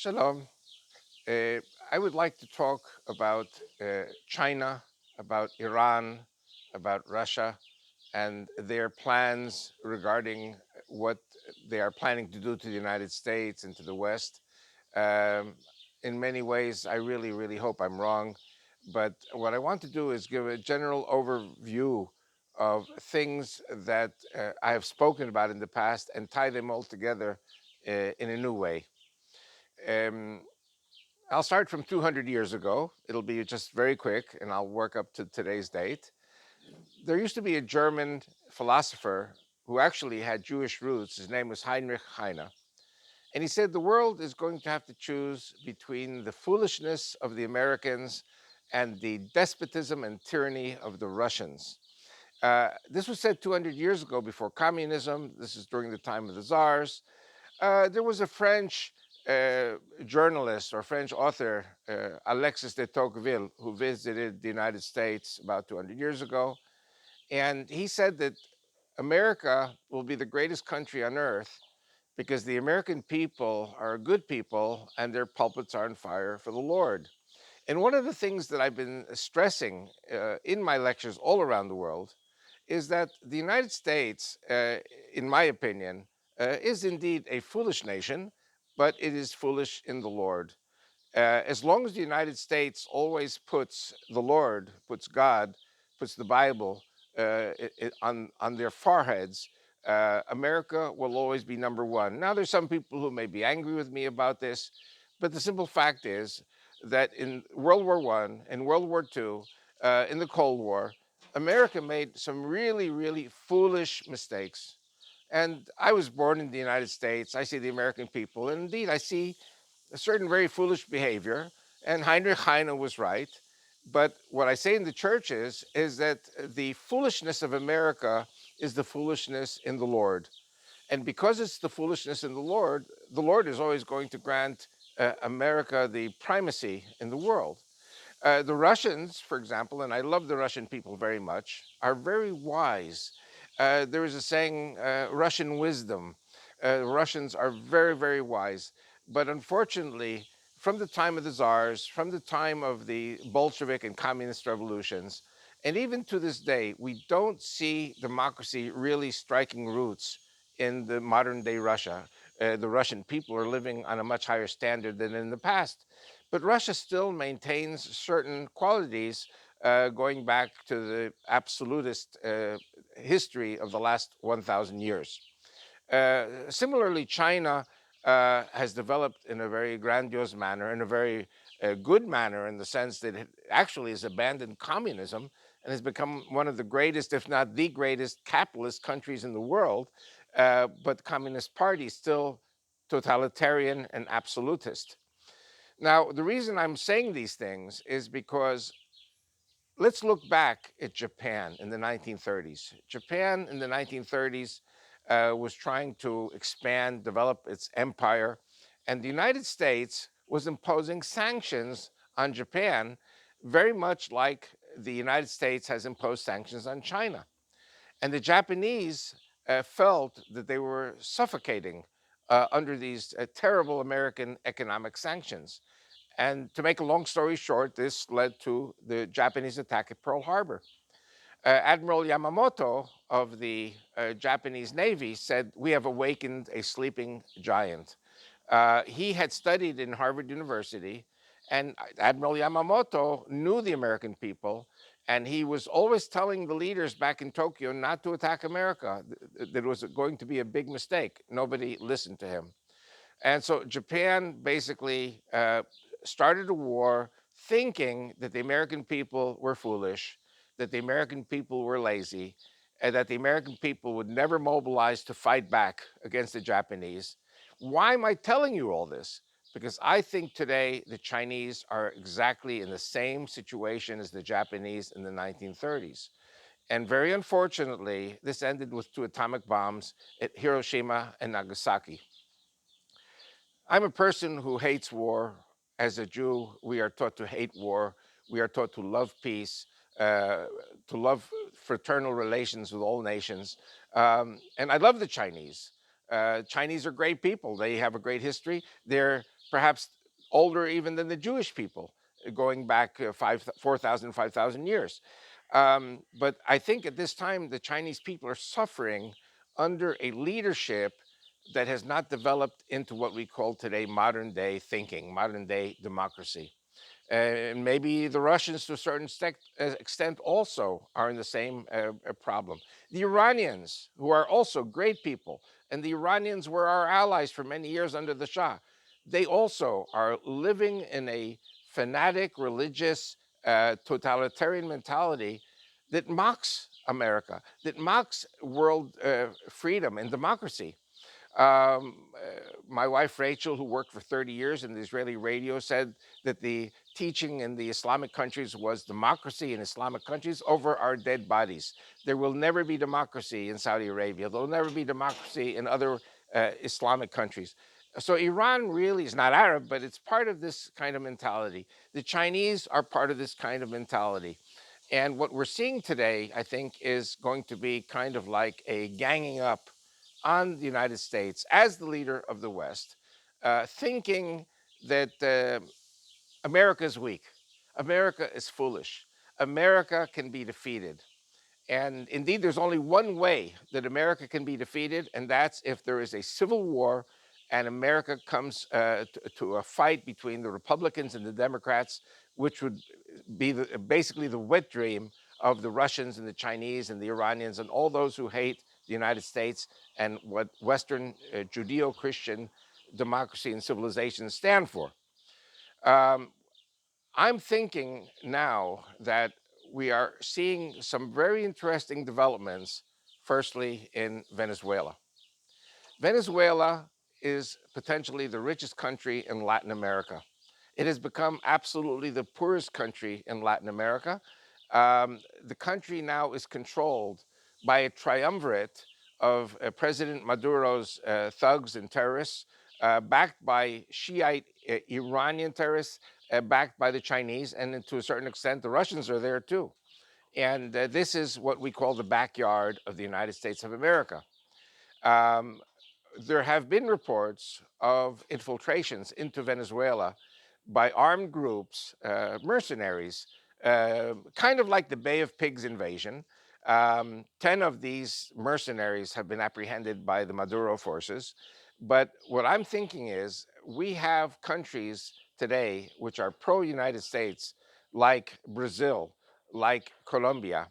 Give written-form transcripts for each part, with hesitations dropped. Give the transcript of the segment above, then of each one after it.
Shalom. I would like to talk about China, about Iran, about Russia, and their plans regarding what they are planning to do to the United States and to the West. Um, in many ways, I really, really hope I'm wrong. But what I want to do is give a general overview of things that I have spoken about in the past and tie them all together in a new way. Um, I'll start from 200 years ago. It'll be just very quick, and I'll work up to today's date. There used to be a German philosopher who actually had Jewish roots. His name was Heinrich Heine. And he said the world is going to have to choose between the foolishness of the Americans and the despotism and tyranny of the Russians. This was said 200 years ago before communism. This is during the time of the czars. There was a French uh, journalist or French author, Alexis de Tocqueville, who visited the United States about 200 years ago. And he said that America will be the greatest country on earth because the American people are good people and their pulpits are on fire for the Lord. And one of the things that I've been stressing in my lectures all around the world is that the United States, in my opinion, is indeed a foolish nation, but it is foolish in the Lord. As long as the United States always puts the Lord, puts God, puts the Bible on their foreheads, America will always be number one. Now, there's some people who may be angry with me about this, but the simple fact is that in World War One and World War Two, in the Cold War, America made some really, really foolish mistakes. And I was born in the United States. I see the American people, and indeed, I see a certain very foolish behavior. And Heinrich Heine was right. But what I say in the churches is that the foolishness of America is the foolishness in the Lord. And because it's the foolishness in the Lord is always going to grant America the primacy in the world. The Russians, for example, and I love the Russian people very much, are very wise. There is a saying, Russian wisdom. Russians are very, very wise. But unfortunately, from the time of the czars, from the time of the Bolshevik and communist revolutions, and even to this day, we don't see democracy really striking roots in the modern day Russia. The Russian people are living on a much higher standard than in the past. But Russia still maintains certain qualities going back to the absolutist history of the last 1,000 years. Similarly, China has developed in a very grandiose manner, in a very good manner, in the sense that it actually has abandoned communism and has become one of the greatest, if not the greatest, capitalist countries in the world. But the Communist Party is still totalitarian and absolutist. Now, the reason I'm saying these things is because let's look back at Japan in the 1930s. Japan in the 1930s was trying to expand, develop its empire, and the United States was imposing sanctions on Japan, very much like the United States has imposed sanctions on China. And the Japanese felt that they were suffocating under these terrible American economic sanctions. And to make a long story short, this led to the Japanese attack at Pearl Harbor. Admiral Yamamoto of the Japanese Navy said, "We have awakened a sleeping giant." He had studied in Harvard University, and Admiral Yamamoto knew the American people, and he was always telling the leaders back in Tokyo not to attack America, that it was going to be a big mistake. Nobody listened to him. And so Japan basically started a war thinking that the American people were foolish, that the American people were lazy, and that the American people would never mobilize to fight back against the Japanese. Why am I telling you all this? Because I think today the Chinese are exactly in the same situation as the Japanese in the 1930s. And very unfortunately, this ended with two atomic bombs at Hiroshima and Nagasaki. I'm a person who hates war. As a Jew, we are taught to hate war. We are taught to love peace, to love fraternal relations with all nations. And I love the Chinese. Chinese are great people. They have a great history. They're perhaps older even than the Jewish people, going back 4,000, 5,000 years. But I think at this time, the Chinese people are suffering under a leadership that has not developed into what we call today modern day thinking, modern day democracy. And maybe the Russians, to a certain extent, also are in the same problem. The Iranians, who are also great people, and the Iranians were our allies for many years under the Shah, they also are living in a fanatic, religious, totalitarian mentality that mocks America, that mocks world freedom and democracy. My wife Rachel, who worked for 30 years in the Israeli radio, said that the teaching in the Islamic countries was democracy in Islamic countries over our dead bodies. There will never be democracy in Saudi Arabia. There will never be democracy in other Islamic countries. So Iran really is not Arab, but it's part of this kind of mentality. The Chinese are part of this kind of mentality. And what we're seeing today, I think, is going to be kind of like a ganging up on the United States as the leader of the West, thinking that America is weak, America is foolish, America can be defeated. And indeed, there's only one way that America can be defeated, and that's if there is a civil war and America comes to a fight between the Republicans and the Democrats, which would be basically the wet dream of the Russians and the Chinese and the Iranians and all those who hate the United States and what Western Judeo Christian democracy and civilization stand for. Um, I'm thinking now that we are seeing some very interesting developments, firstly, in Venezuela. Venezuela is potentially the richest country in Latin America. It has become absolutely the poorest country in Latin America. The country now is controlled by a triumvirate of President Maduro's thugs and terrorists, backed by Shiite Iranian terrorists, backed by the Chinese, and to a certain extent, the Russians are there too. And this is what we call the backyard of the United States of America. Um, there have been reports of infiltrations into Venezuela by armed groups, mercenaries, kind of like the Bay of Pigs invasion. 10 of these mercenaries have been apprehended by the Maduro forces. But what I'm thinking is we have countries today which are pro United States, like Brazil, like Colombia.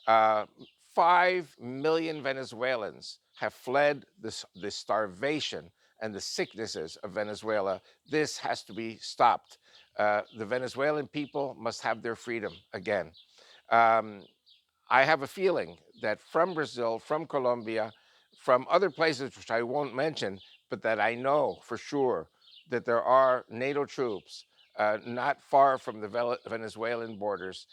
Uh, 5 million Venezuelans have fled the starvation and the sicknesses of Venezuela. This has to be stopped. The Venezuelan people must have their freedom again. Um, I have a feeling that from Brazil, from Colombia, from other places which I won't mention, but that I know for sure that there are NATO troops not far from the Venezuelan borders.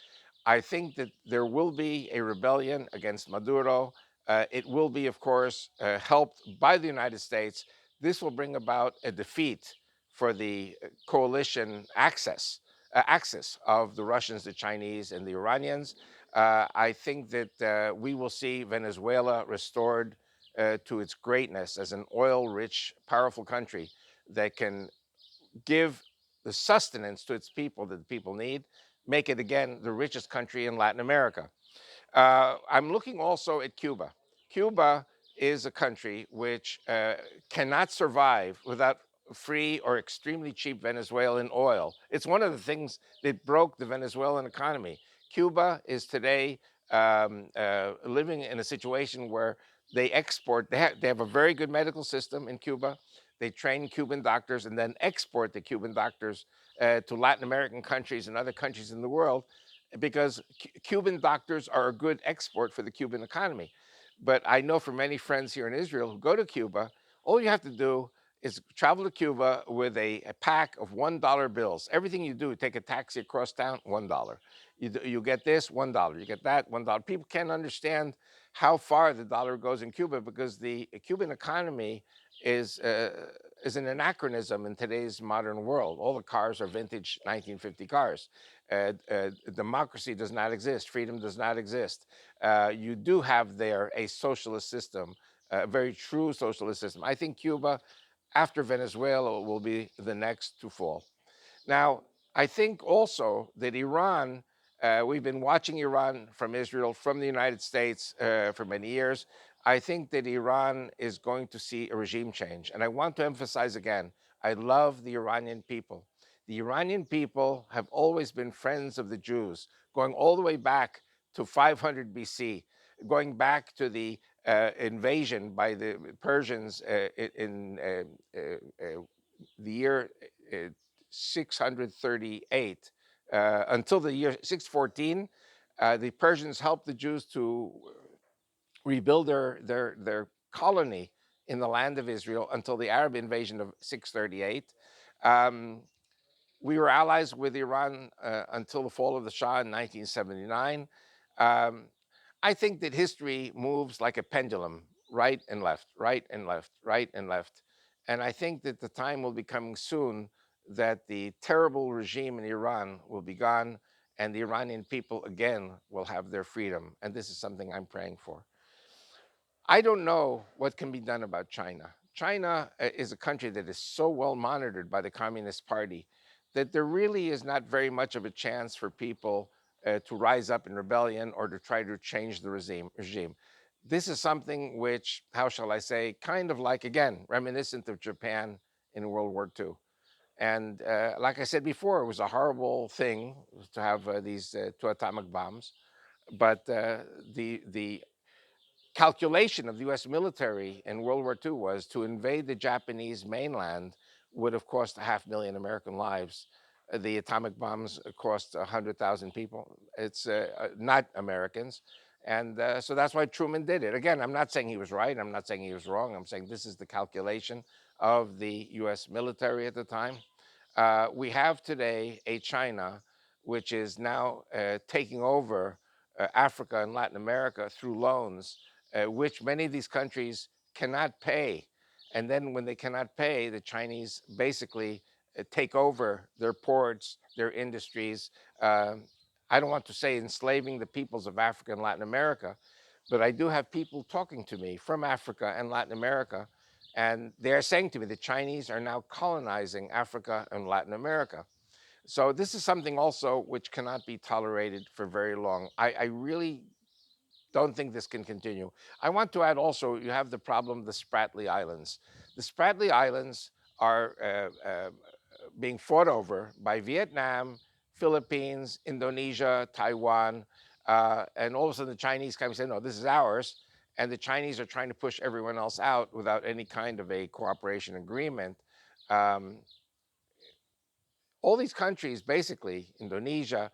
I think that there will be a rebellion against Maduro. It will be, of course, helped by the United States. This will bring about a defeat for the coalition axis of the Russians, the Chinese, and the Iranians. I think that we will see Venezuela restored to its greatness as an oil-rich, powerful country that can give the sustenance to its people that the people need, make it again the richest country in Latin America. I'm looking also at Cuba. Cuba is a country which cannot survive without free or extremely cheap Venezuelan oil. It's one of the things that broke the Venezuelan economy. Cuba is today living in a situation where they export, they have a very good medical system in Cuba. They train Cuban doctors and then export the Cuban doctors to Latin American countries and other countries in the world because Cuban doctors are a good export for the Cuban economy. But I know from many friends here in Israel who go to Cuba, all you have to do is travel to Cuba with a pack of $1 bills. Everything you do, take a taxi across town, $1. You get this, $1. You get that, $1. People can't understand how far the dollar goes in Cuba because the Cuban economy is uh, is an anachronism in today's modern world. All the cars are vintage 1950 cars. Democracy does not exist. Freedom does not exist. You do have there a socialist system a very true socialist system. I think Cuba, after Venezuela, will be the next to fall. Now, I think also that Iran, we've been watching Iran from Israel, from the United States for many years. I think that Iran is going to see a regime change. And I want to emphasize again, I love the Iranian people. The Iranian people have always been friends of the Jews, going all the way back to 500 BC, going back to the invasion by the Persians in the year uh, 638 until the year 614. The Persians helped the Jews to rebuild their colony in the land of Israel until the Arab invasion of 638. Um, we were allies with Iran until the fall of the Shah in 1979. Um, I think that history moves like a pendulum, right and left, right and left, right and left. And I think that the time will be coming soon that the terrible regime in Iran will be gone and the Iranian people again will have their freedom. And this is something I'm praying for. I don't know what can be done about China. China is a country that is so well monitored by the Communist Party that there really is not very much of a chance for people to rise up in rebellion or to try to change the regime. This is something which, how shall I say, kind of like, again, reminiscent of Japan in World War II. And like I said before, it was a horrible thing to have these two atomic bombs. But the calculation of the US military in World War II was to invade the Japanese mainland would have cost 500,000 American lives. The atomic bombs cost 100,000 people. It's not Americans. And so that's why Truman did it. Again, I'm not saying he was right. I'm not saying he was wrong. I'm saying this is the calculation of the US military at the time. We have today a China which is now taking over Africa and Latin America through loans, which many of these countries cannot pay. And then when they cannot pay, the Chinese basically take over their ports, their industries. Um, I don't want to say enslaving the peoples of Africa and Latin America, but I do have people talking to me from Africa and Latin America, and they're saying to me the Chinese are now colonizing Africa and Latin America. So this is something also which cannot be tolerated for very long. I really don't think this can continue. I want to add also, you have the problem of the Spratly Islands. The Spratly Islands are being fought over by Vietnam, Philippines, Indonesia, Taiwan, and all of a sudden the Chinese come and say, no, this is ours. And the Chinese are trying to push everyone else out without any kind of a cooperation agreement. Um, all these countries, basically Indonesia,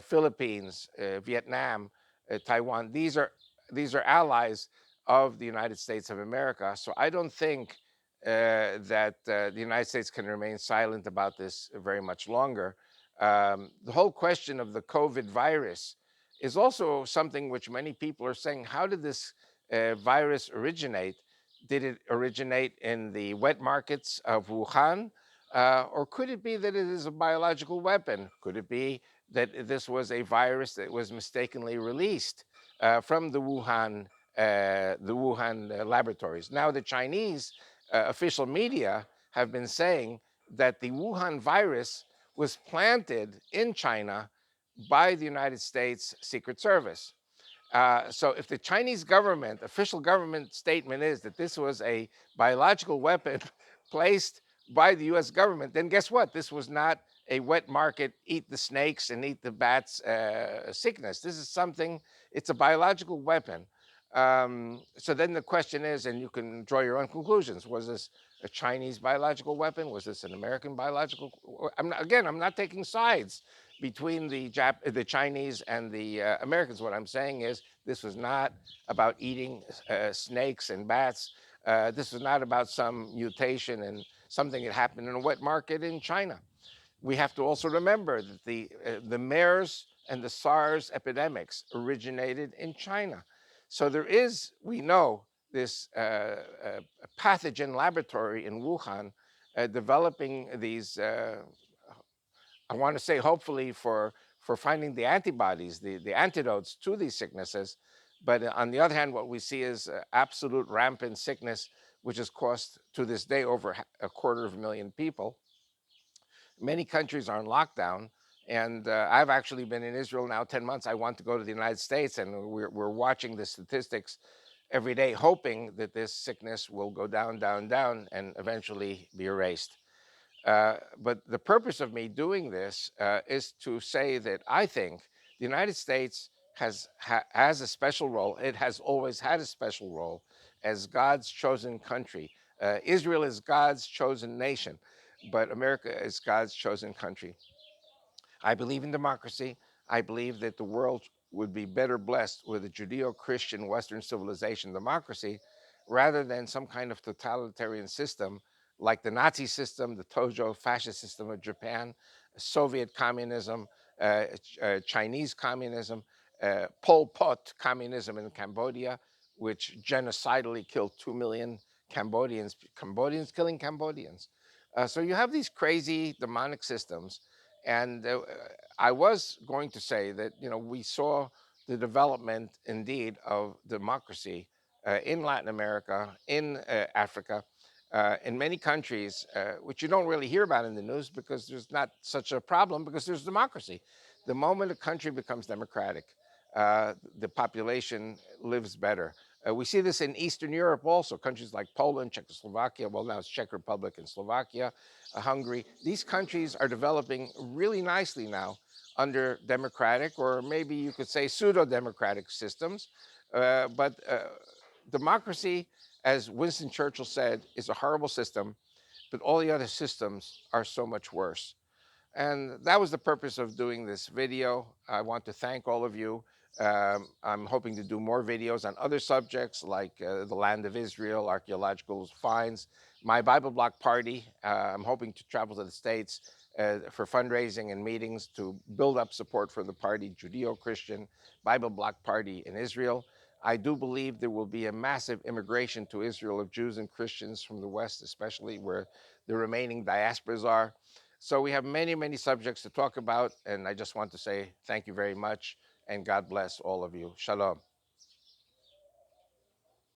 Philippines, Vietnam, Taiwan, these are allies of the United States of America. So I don't think that the United States can remain silent about this very much longer. The whole question of the COVID virus is also something which many people are saying, how did this virus originate? Did it originate in the wet markets of Wuhan? Or could it be that it is a biological weapon? Could it be that this was a virus that was mistakenly released from the Wuhan laboratories? Now, the Chinese official media have been saying that the Wuhan virus was planted in China by the United States Secret Service. So if the Chinese government, official government statement is that this was a biological weapon placed by the US government, then guess what? This was not a wet market, eat the snakes and eat the bats sickness. This is something, it's a biological weapon. So then the question is, and you can draw your own conclusions, was this a Chinese biological weapon? Was this an American biological? Again, I'm not taking sides between the Chinese and the Americans. What I'm saying is this was not about eating snakes and bats. This was not about some mutation and something that happened in a wet market in China. We have to also remember that the MERS and the SARS epidemics originated in China. So there is, we know, this pathogen laboratory in Wuhan developing these I want to say hopefully for finding the antibodies, the antidotes to these sicknesses. But on the other hand, what we see is absolute rampant sickness, which has cost to this day over a quarter of a million people. Many countries are in lockdown. And I've actually been in Israel now 10 months. I want to go to the United States, and we're watching the statistics every day, hoping that this sickness will go down, down, down, and eventually be erased. But the purpose of me doing this is to say that I think the United States has a special role. It has always had a special role as God's chosen country. Israel is God's chosen nation, but America is God's chosen country. I believe in democracy. I believe that the world would be better blessed with a Judeo Christian Western civilization democracy rather than some kind of totalitarian system like the Nazi system, the Tojo fascist system of Japan, Soviet communism, Chinese communism, Pol Pot communism in Cambodia, which genocidally killed 2 million Cambodians, Cambodians killing Cambodians. So you have these crazy demonic systems, and I was going to say that, we saw the development indeed of democracy in Latin America, in Africa, in many countries, which you don't really hear about in the news because there's not such a problem because there's democracy. The moment a country becomes democratic, the population lives better. We see this in Eastern Europe also, countries like Poland, Czechoslovakia, well, now it's Czech Republic and Slovakia, Hungary. These countries are developing really nicely now under democratic, or maybe you could say pseudo democratic systems. But democracy, as Winston Churchill said, is a horrible system, but all the other systems are so much worse. And that was the purpose of doing this video. I want to thank all of you. I'm hoping to do more videos on other subjects like the land of Israel, archaeological finds, my Bible Block party. I'm hoping to travel to the States for fundraising and meetings to build up support for the party, Judeo-Christian Bible Block party in Israel. I do believe there will be a massive immigration to Israel of Jews and Christians from the West, especially where the remaining diasporas are. So we have many, many subjects to talk about, and I just want to say thank you very much, and God bless all of you. Shalom.